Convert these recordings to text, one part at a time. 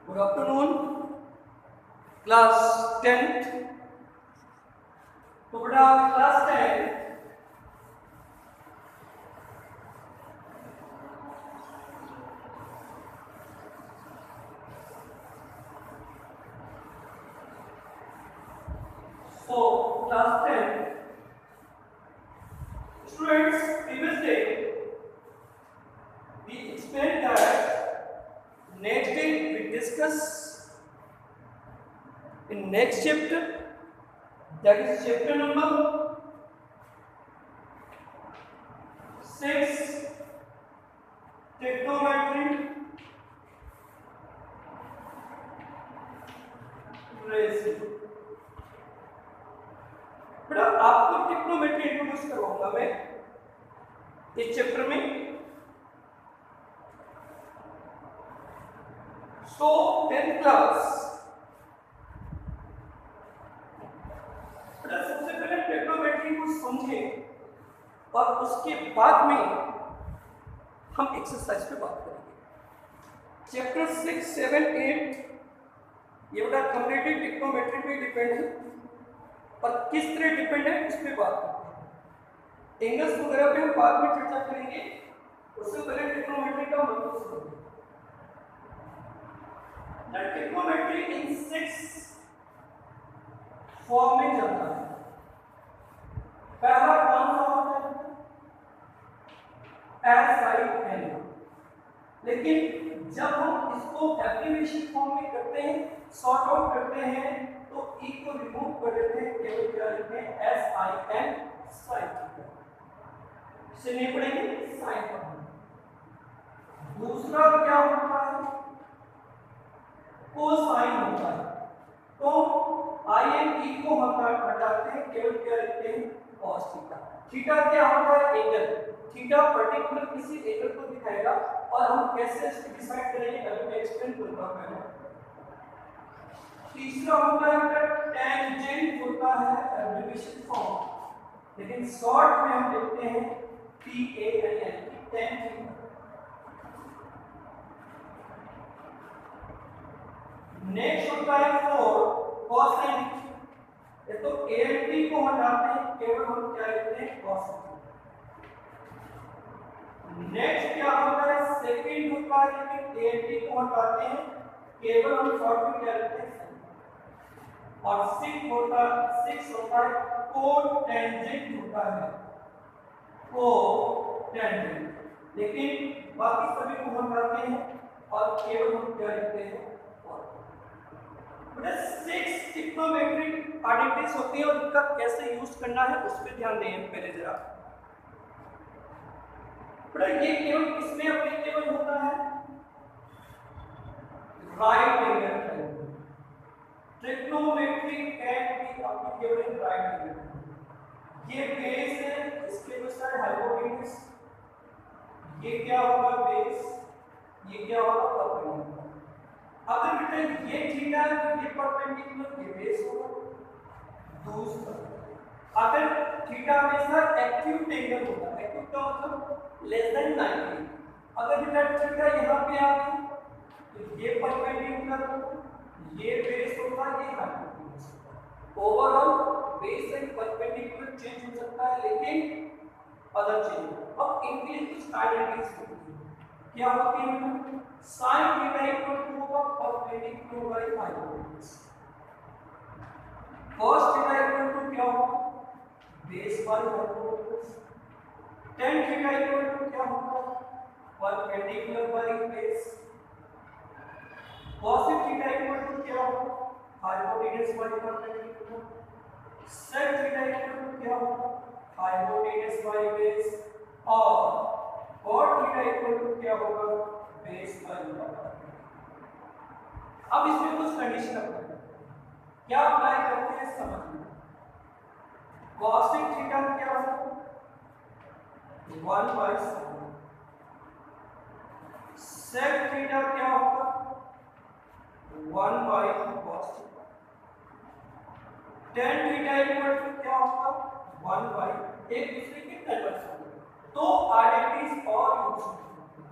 Good afternoon, class 10th. तो बेटा class 10 so class 10 students, previous day we explained that next day we discuss in next chapter, that is chapter number 6, trigonometry ratio. बेटा आपको trigonometry introduce करवाऊंगा मैं इस chapter में। सो 10th class बेटा सबसे पहले ट्रिग्नोमेट्री को समझें और उसके बाद में हम एक्सरसाइज पे बात करेंगे। चैप्टर 6, 7, 8 ये बेटा कंप्लीटली ट्रिग्नोमेट्री पे डिपेंड है और किस तरह डिपेंड है उस पर बात करते हैं। एंगल्स वगैरह पे हम बाद में चर्चा करेंगे, उससे पहले ट्रिग्नोमेट्री का मतलब समझो। ट्रिग्नोमेट्री इन 6 फॉर्म में चलता है। पहला कौन सा होता है? SIN। लेकिन जब हम इसको एब्रिविएशन फॉर्म में करते हैं, सॉर्ट आउट करते हैं, तो ई को रिमूव कर देते हैं, केवल क्या लिखते हैं? SIN, sine theta. इसे नहीं पढ़ेंगे, साइन पढ़ेंगे। दूसरा क्या होता है? कोसाइन होता है। तो IN E को हटाते हैं, केवल क्या लिखते हैं? Cos theta. थीटा क्या होता है? एंगल। थीटा पर्टिकुलर किसी एंगल को दिखाएगा और हम कैसे इसको डिसाइड करेंगे अभी मैं एक्सप्लेन करूंगा पहले। तीसरा होता है टेंजेंट, होता है एब्रिविएशन फॉर्म, लेकिन शॉर्ट में हम लिखते हैं TAN, tan थीटा। नेक्स्ट होता है 4 कोसाइन। ये तो ANT को हटाते हैं, केवल हम क्या लिखते हैं? कॉस। नेक्स्ट क्या होता है? सेकंड होता है, लेकिन ANT को हटाते हैं, केवल हम शॉर्ट में क्या लिखते हैं? और 6 होता है कोटेंजेंट होता है, कोटेंजेंट। लेकिन बाकी सभी को हम हटाते हैं और केवल हम क्या लिखते हैं? बेटा 6 ट्रिग्नोमेट्रिक आइडेंटिटीज होती हैं और उनका कैसे यूज करना है उस पर ध्यान दें पहले जरा। बेटा ये केवल किसमें एप्लीकेबल होता है? Right angle triangle. Trigonometry can be applicable in right angle. ये बेस है, इसके दो साइड हाइपोटेन्यूज। ये क्या होगा? बेस। ये क्या होगा? परपेंडिकुलर। अगर बेटा ये थीटा है तो ये परपेंडिकुलर, ये बेस होगा। दूसरा, अगर थीटा हमेशा एक्यूट एंगल होता है, एक्यूट का मतलब लेस देन 90। अगर बेटा थीटा यहाँ पे आ गई तो ये परपेंडिकुलर होगा, ये बेस होगा, ये हाइपोटेन्यूज होगा। Overall base and perpendicular change हो सकता है, लेकिन अदर चेंज। अब इनके लिए कुछ आइडेंटिटीज होती है। क्या होती है? साइन थीटा इक्वल टू होगा perpendicular by hypotenuse. cos theta equal to क्या होगा? Base by hypotenuse. tan theta equal to क्या होगा? Perpendicular by base. cos theta equal to क्या होगा? Hypotenuse by perpendicular. sec theta equal to क्या होगा? Hypotenuse by base. और cot theta equal to क्या होगा? Base by perpendicular. अब इसमें कुछ कंडीशन अप्लाई करते हैं। क्या अप्लाई करते हैं समझ लो। cosec थीटा क्या होगा? 1/7। sec थीटा क्या होगा? 1/cos theta. tan theta equal to क्या होगा? 1/, एक दूसरे के कन्वर्स होंगे तो आइडेंटिटीज और यूज होंगे।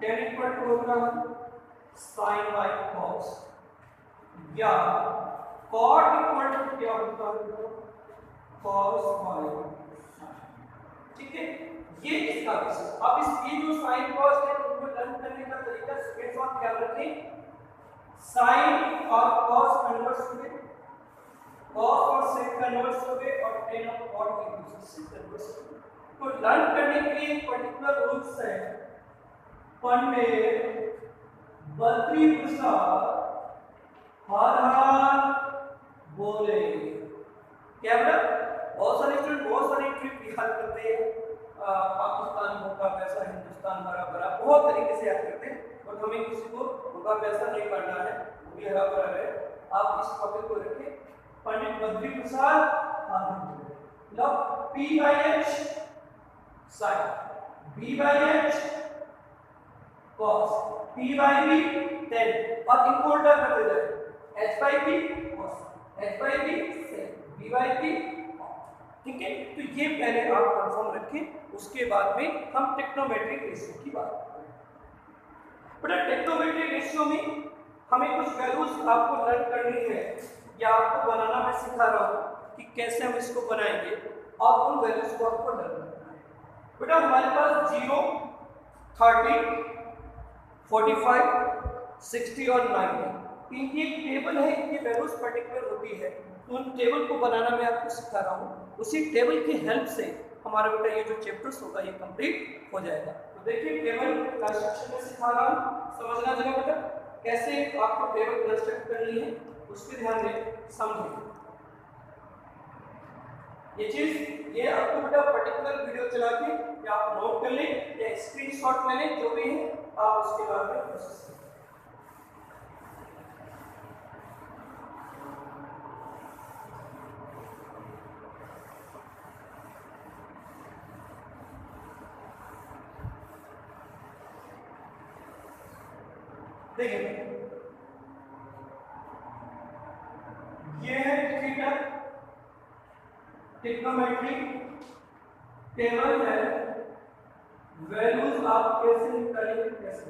tan इक्वल टू होगा साइन बाई कॉस, या कॉट इक्वल टू क्या होता है कॉस बाई साइन। ठीक है, ये इसका बेसिस। अब इसकी जो साइन कॉस है उनको लर्न करने का तरीका स्टूडेंट्स आप ख्याल रखें, साइन और कॉस कन्वर्स हुए, कॉस और सेक कन्वर्स हो गए और टेन और कॉट एक दूसरे से कन्वर्स हो गए। तो लर्न करने के लिए पर्टिकुलर रूल्स है। पंडित बद्री प्रसाद हर हर बोले। क्या बोला? बहुत सारे स्टूडेंट बहुत सारे ट्रिक याद करते हैं, पाकिस्तान होगा पैसा, हिंदुस्तान हरा भरा, बहुत तरीके से याद करते हैं, और हमें किसी को होगा पैसा नहीं करना है, वो भी हरा भरा है। आप इस टॉपिक को रखें, पंडित बद्री प्रसाद हर हर बोले। मतलब P by H sine, B by H cos, P by B tan, और इनको उल्टा कर देते हैं, H by B cos, H by B sin, B by B। ठीक है, तो ये पहले आप कंफर्म रखें, उसके बाद में हम टेक्नोमेट्रिक रेशियो की बात करें। बेटा टेक्नोमेट्रिक रेशियो में हमें कुछ वैल्यूज आपको लर्न करनी है, या आपको बनाना मैं सिखा रहा हूँ कि कैसे हम इसको बनाएंगे, और उन वैल्यूज को आपको लर्न करना है। बेटा हमारे पास 0, 30, 45, 60 और 90 इनकी एक टेबल है, इनकी वैल्यूज पर्टिकुलर होती है, तो उन टेबल को बनाना मैं आपको सिखा रहा हूँ। उसी टेबल की हेल्प से हमारा बेटा ये जो चैप्टर्स होगा ये कंप्लीट हो जाएगा। तो देखिए टेबल कंस्ट्रक्शन में सिखा रहा हूँ, समझना जरा बेटा कैसे आपको टेबल कंस्ट्रक्ट करनी है, उसके ध्यान में समझें। ये चीज ये आपको बेटा पर्टिकुलर वीडियो चला के या आप नोट कर लें या स्क्रीनशॉट ले लें, जो भी है आप उसके बाद में प्रोसेस करें। देखिए ये है थीटा, टेक्नोमेट्रिक टेबल है, वैल्यूज आप कैसे निकालेंगे कैसे।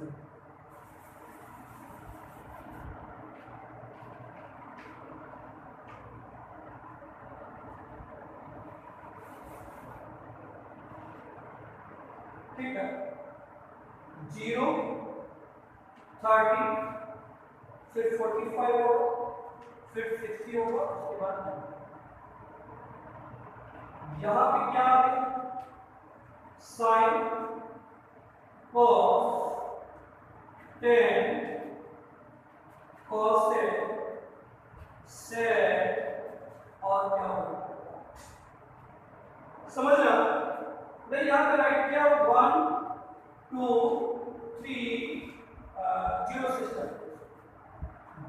ठीक है, 0, 30, फिर 45 होगा, फिर 60 होगा, उसके बाद यहाँ पे क्या है sine cos tan cosec sec और क्या होगा समझ रहे हो? मैं यहाँ पे राइट किया 1 2 3 0 सिस्टम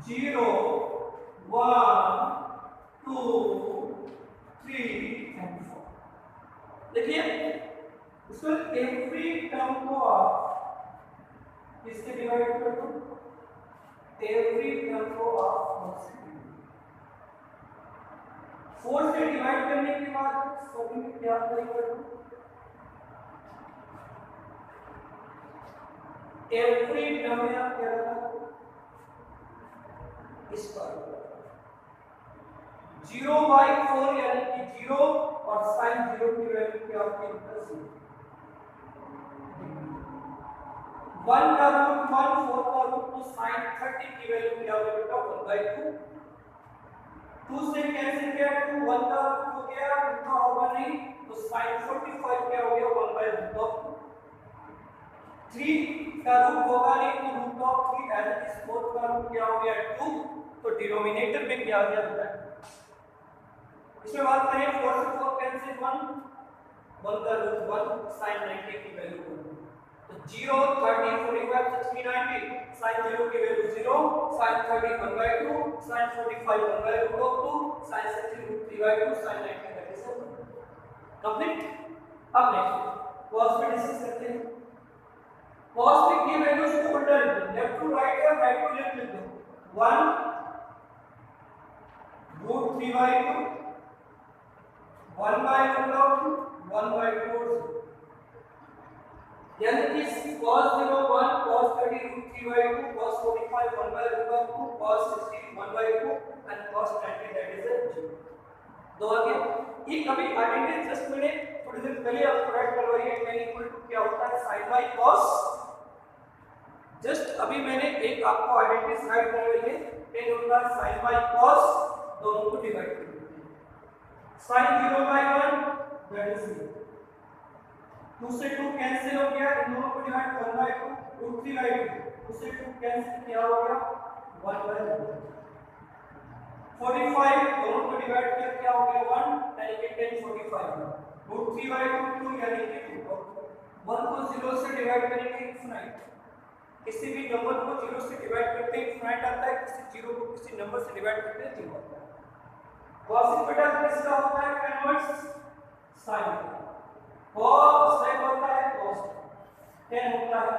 0 1 2 3 and 4। देखिए इसको एवरी टर्म को आप इससे डिवाइड कर दो, एवरी टर्म को आप 4 से डिवाइड करने के बाद सभी में क्या कर दो, एवरी टर्म में आप क्या रखा इस पर 0/4 यानी कि 0 और साइन 0 की वैल्यू क्या होती है 1 का रूट 1 4 का रूट तो साइन 30 की वैल्यू क्या होगी बेटा 1/2। 2 से कैंसिल किया तो 1 का रूट हो गया, उनका होगा नहीं तो साइन 45 क्या हो गया 1/2। 3 का रूट होगा नहीं तो root of 3 as it is 4 का रूट क्या हो गया 2, तो डिनोमिनेटर में क्या आ गया बेटा। इसमें बात करें 4 से 4 कैंसिल 1 का रूट 1 sin 90 की वैल्यू तो 0 30 45 60 90 sin 0 की value 0 sin 30 1/2 sin 45 1/2 sin 60 3/2 sin 90 value से कंप्लीट। अब नेक्स्ट cos पे डिस्कस करते हैं। cos पे की वैल्यूज को उल्टा लिख दो, लेफ्ट टू राइट या राइट टू लेफ्ट लिख दो। 1 √3/2 1/√2 1/2 यानी कि cos 0 1 cos 30 √3/2 cos 45 1/2 cos 60 1/2 and cos 90 that is a 0 दो आ गया। ये कभी आइडेंटिटी जस्ट मैंने थोड़ी देर पहले आपको राइट करवाई है tan इक्वल टू क्या होता है sin बाय cos। जस्ट अभी मैंने एक आपको आइडेंटिटी राइट करवाई है tan होता है sin बाय cos, दोनों को डिवाइड कर देते हैं sin 0/1 दैट इज 0, 2 से 2 कैंसिल हो गया, इन दोनों को डिवाइड 1/2 √3/2, 2 से 2 कैंसिल क्या हो गया 1/2, 45 दोनों को डिवाइड किया क्या हो गया 1 यानी कि 10 45 √3/2 2 यानी कि 2, 1 को 0 से डिवाइड करेंगे इनफिनिट, किसी भी नंबर को 0 से डिवाइड करते हैं इनफिनिट आता है, किसी 0 को किसी नंबर से डिवाइड करते हैं 0 आता है। cos बेटा किसका होता है कन्वर्स sin, cos sin होता है cos, tan होता है।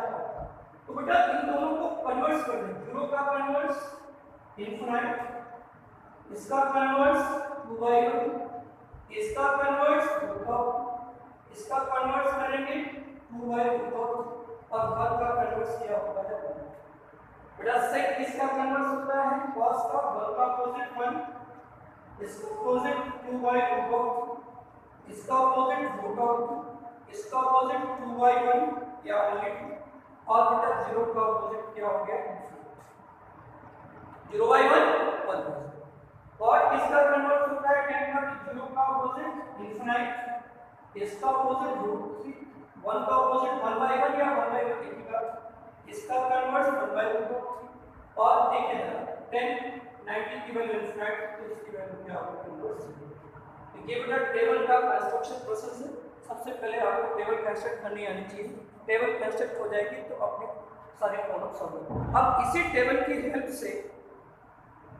तो बेटा इन दोनों को कन्वर्स कर दें, 0 का कन्वर्स इनफिनिट, इसका कन्वर्स 2/1, इसका कन्वर्स √, इसका कन्वर्स करेंगे 2/√, और हर का कन्वर्स क्या होता है बेटा sec इसका कन्वर्स होता है cos का, 1 का अपोजिट 1, इसका अपोजिट 2/√, इसका अपोजिट √, इसका अपोजिट 2/1 या ओनली 2, और बेटा 0 का अपोजिट क्या हो गया 0/1 1, और इसका कन्वर्स होता है tan का, 0 का अपोजिट इनफिनिट, इसका अपोजिट √3, 1 का अपोजिट 1/1 या 1/1 देखिएगा, इसका कन्वर्स 1/2, और देखिए ना 10 90 की वैल्यू इनफिनिट, तो इसकी वैल्यू क्या होगी कन्वर्स। तो ये बेटा टेबल का कंस्ट्रक्शन प्रोसेस है। सबसे पहले आपको टेबल कंस्ट्रक्ट करनी आनी चाहिए, टेबल कंस्ट्रक्ट हो जाएगी तो अपने सारे प्रॉब्लम सॉल्व होंगे। अब इसी टेबल की हेल्प से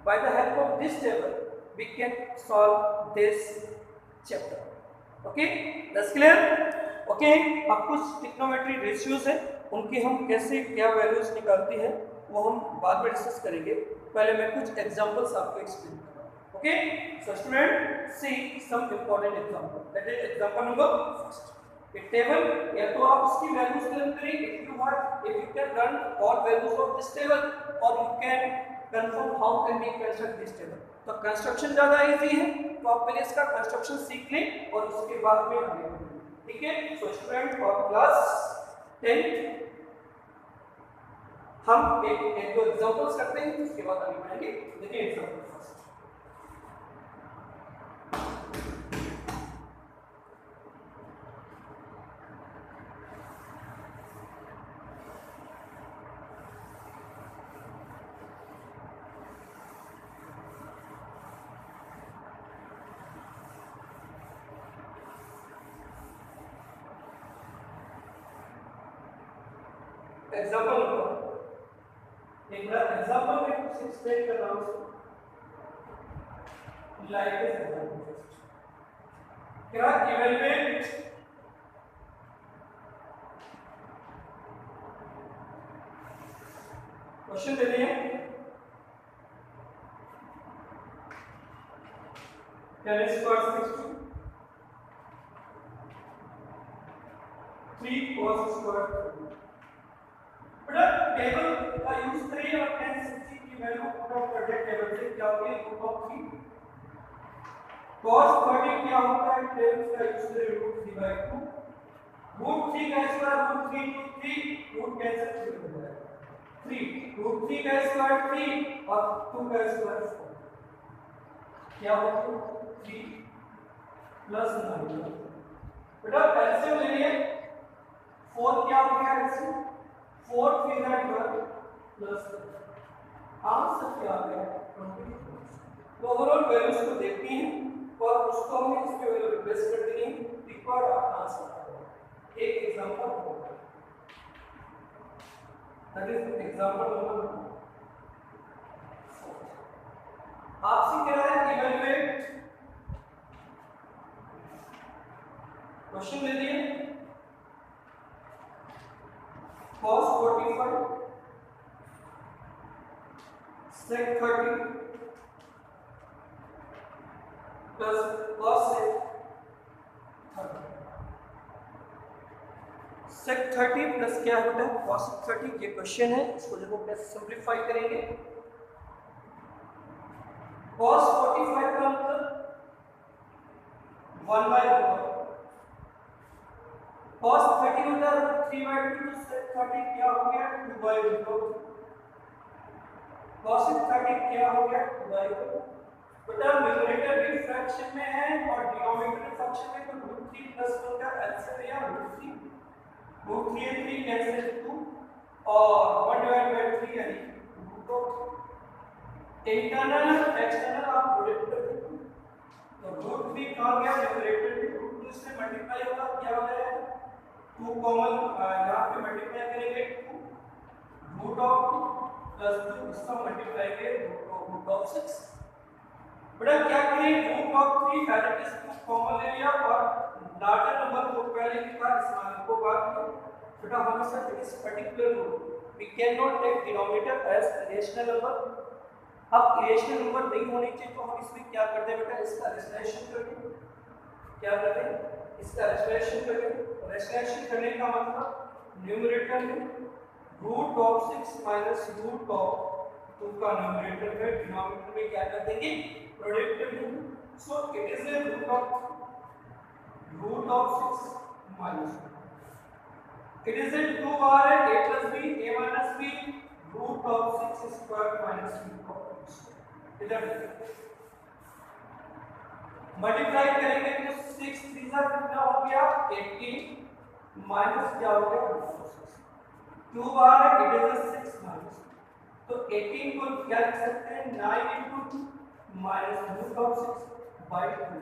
by the help of this table we can solve this chapter, okay that's clear, okay। अब कुछ ट्रिग्नोमेट्री रेशियोज है, उनकी हम कैसे क्या वैल्यूज निकालती है वो हम बाद में डिस्कस करेंगे, पहले मैं कुछ एग्जांपल्स आपको एक्सप्लेन करूंगा, okay। so student see some important example, that is example number first, a table, या तो आप इसकी वैल्यूज लें करें, if you can learn all values of this table or you can confirm how can we construct this table। तो construction ज्यादा easy है, तो आप पहले इसका कंस्ट्रक्शन सीख लें और उसके बाद में आगे बढ़ें, ठीक है। सो स्टूडेंट फॉर क्लास 10 हम एक दो एग्जांपल्स करते हैं, उसके बाद आगे बढ़ेंगे। देखिए एग्जांपल फर्स्ट, एग्जांपल नंबर एक बार एग्जांपल में कुछ एक्सप्लेन कर रहा हूं, लाइक दिस एग्जांपल, क्या इवैल्यूएट क्वेश्चन दे दिए, tan स्क्वायर 60 3 cos स्क्वायर, बेटा टेबल का यूज करिए और tan 60 की वैल्यू पुट आउट कर दे, टेबल से क्या होगी √3, cos 30 क्या होता है टेबल का यूज करिए √3/2, √3 का स्क्वायर √3 to 3 रूट कैंसिल हो जाएगा 3, √3 का स्क्वायर 3 और 2 का स्क्वायर 4, क्या होगा 3 प्लस 9, बेटा एलसीएम ले लिए, 4 क्या हो गया एलसीएम 4 3 12 प्लस आंसर क्या आ गया 24। तो ओवरऑल वैल्यूज को देखती हैं और उसको हमें इसके वैल्यू रिप्लेस कर देनी है, रिक्वायर्ड आंसर आ गया। एक एग्जांपल होगा, दैट इज एग्जांपल नंबर 4, आपसे कह रहा है इवैल्यूएट, क्वेश्चन दे दिए cos 45 sec 30 plus cos sec 30, sec 30 plus क्या है बेटा cos 30, ये क्वेश्चन है, इसको देखो कैसे सिंप्लीफाई करेंगे। cos 45 का मतलब 1/2, cos 30 होता है 3/2, तो sec 30 क्या हो गया 2/2, cos 30 क्या हो गया 2/2। बेटा न्यूमरेटर भी फ्रैक्शन में है और डिनोमिनेटर फ्रैक्शन में, तो √3 + 1 का एलसीएम या √3 and 3 कैंसिल 2 और 1/3 यानी √2। इंटरनल एक्सटर्नल आप प्रोडक्ट कर देते हो, तो √3 कहां गया न्यूमरेटर में, √2 से मल्टीप्लाई होगा क्या हो जाएगा 2 कॉमन यहां पे मल्टीप्लाई करेंगे 2 √2 + 2 इसका मल्टीप्लाई करेंगे √6। बेटा क्या करें √3 डायरेक्ट इसको कॉमन ले लिया और लार्जर नंबर को पहले के बाद स्मॉल को बाद में। बेटा हमेशा इस particular rule we can not take denominator as rational number. अब रेशनल नंबर नहीं होनी चाहिए तो हम इसमें क्या करते हैं बेटा इसका रेशनलाइजेशन करके क्या करते हैं इसका रेशनलाइजेशन करके। रेशनलाइजेशन करने का मतलब न्यूमरेटर में √6 माइनस √2 का न्यूमरेटर में डिनोमिनेटर में क्या कर देंगे प्रोडक्ट कर देंगे। So it is a √6 minus it is a 2 bar है a plus b a minus b √6 square minus √6 इधर मल्टीप्लाई करेंगे तो 6 3 जा कितना हो गया 18 माइनस क्या हो गया 2 बार है इट इज a 6 माइनस, तो 18 को क्या लिख सकते हैं 9 × 2 minus √6 by 2,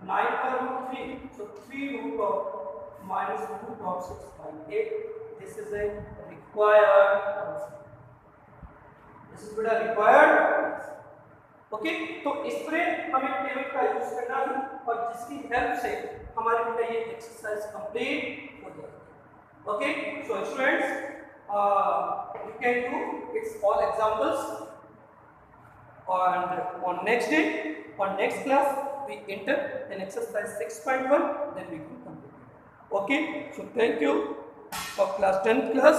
9 का √3 so 3 minus √6 by 8. This is a required answer. This is better required. Okay तो इस तरह हमें टेबल का यूज करना है और जिसकी हेल्प से हमारे बेटा ये एक्सरसाइज कंप्लीट हो जाएगी। Okay so students you can do its all examples and on next day on next class we enter in exercise 6.1 then we can complete it. Okay so thank you for class 10th class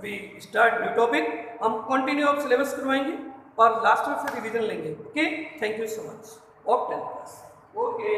we start new topic, हम continue of syllabus करवाएंगे और last में फिर revision लेंगे। Okay thank you so much of 10th class। Okay